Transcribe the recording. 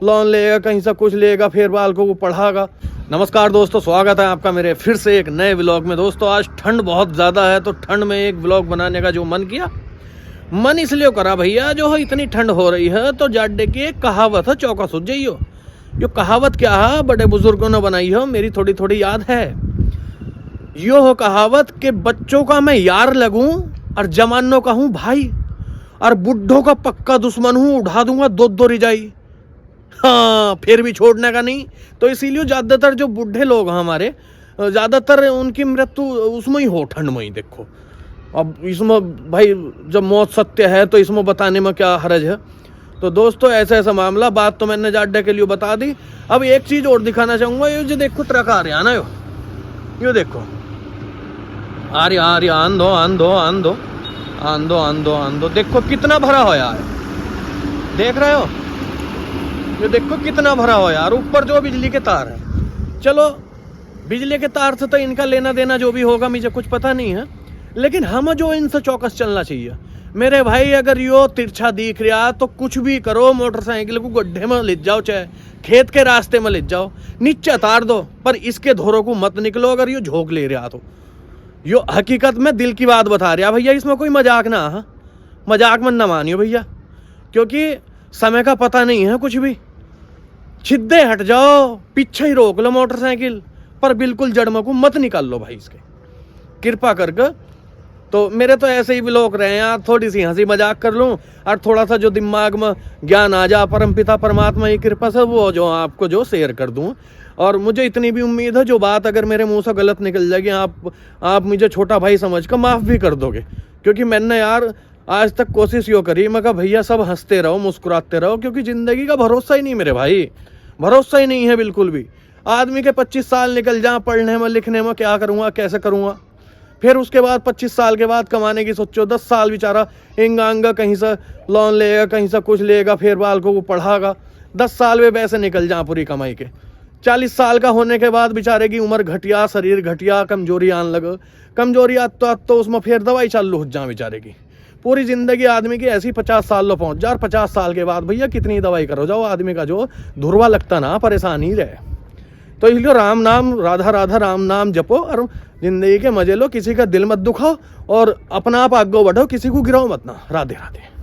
Loan लेगा, कहीं से कुछ लेगा, फिर बाल को वो पढ़ागा। नमस्कार दोस्तों, स्वागत है आपका मेरे फिर से एक नए व्लॉग में। दोस्तों आज ठंड बहुत ज़्यादा है, तो ठंड में एक व्लॉग बनाने का जो मन किया, मन इसलिए करा भैया, जो है इतनी ठंड हो रही है तो जाडे की एक कहावत है, चौका सुझ जाइयो। यो कहावत क्या है, बड़े बुजुर्गों ने बनाई हो, मेरी थोड़ी थोड़ी याद है। यो हो कहावत कि बच्चों का मैं यार लगूं और जवानों का हूं भाई, और बुढ़ों का पक्का दुश्मन हूं, उठा दूंगा दो रिजाई। हाँ, फिर भी छोड़ने का नहीं। तो इसीलिए ज़्यादातर जो बूढ़े लोग हैं हमारे, ज़्यादातर उनकी मृत्यु उसमें ही हो, ठंड में ही। देखो अब इसमें भाई जब मौत सत्य है तो इसमें बताने में क्या हर्ज है। तो दोस्तों ऐसा ऐसा मामला, बात तो मैंने जाड्डे के लिए बता दी। अब एक चीज़ और दिखाना चाहूँगा, ये जो देखो ट्रक आ रहा है ना, यो देखो आ रही आंदो, देखो कितना भरा हो यार, देख रहे हो, ये देखो कितना भरा हो यार। ऊपर जो बिजली के तार है, चलो बिजली के तार से तो इनका लेना देना जो भी होगा मुझे कुछ पता नहीं है, लेकिन हम जो इनसे चौकस चलना चाहिए मेरे भाई। अगर यो तिरछा दिख रहा तो कुछ भी करो, मोटरसाइकिल को गड्ढे में ले जाओ, चाहे खेत के रास्ते में ले जाओ, नीचे तार दो, पर इसके धोरों को मत निकलो। अगर यो झोंक ले रहा तो यो हकीकत में दिल की बात बता रहा भैया, इसमें कोई मजाक ना है, मजाक में ना मानियो भैया, क्योंकि समय का पता नहीं है कुछ भी। सीधे हट जाओ, पीछे ही रोक लो मोटरसाइकिल, पर बिल्कुल जड़मों को मत निकाल लो भाई इसके, कृपा करके। तो मेरे तो ऐसे ही व्लॉग रहे हैं यार, थोड़ी सी हंसी मजाक कर लूँ और थोड़ा सा जो दिमाग में ज्ञान आ जा परमपिता परमात्मा की कृपा से, वो जो आपको जो शेयर कर दूँ। और मुझे इतनी भी उम्मीद है, जो बात अगर मेरे मुंह से गलत निकल जाएगी, आप मुझे छोटा भाई समझ कर माफ़ भी कर दोगे, क्योंकि मैंने यार आज तक कोशिश यो करी, मैं कहा भैया सब हंसते रहो, मुस्कुराते रहो, क्योंकि ज़िंदगी का भरोसा ही नहीं मेरे भाई, भरोसा ही नहीं है बिल्कुल भी। आदमी के 25 साल निकल जाए पढ़ने में लिखने में, क्या करूँगा कैसे करूँगा, फिर उसके बाद 25 साल के बाद कमाने की सोचो, 10 साल बेचारा इंगा अंगा कहीं से लोन लेगा, कहीं से कुछ लेगा, फिर बाल को वो पढ़ागा। 10 साल में वैसे निकल जाए पूरी कमाई के। 40 साल का होने के बाद बेचारे की उम्र घटिया, शरीर घटिया, कमजोरी आने लगे, कमजोरी तो उसमें फिर दवाई चालू हो जाए बेचारे की। पूरी ज़िंदगी आदमी की ऐसी 50 साल लो पहुँच जा, 50 साल के बाद भैया कितनी दवाई करो, जाओ आदमी का जो धुरवा लगता ना, परेशान ही रहे। तो इसलिए राम नाम राधा राधा राम नाम जपो और ज़िंदगी के मजे लो, किसी का दिल मत दुखाओ और अपना आप आगे बढ़ो, किसी को गिराओ मत ना। राधे राधे।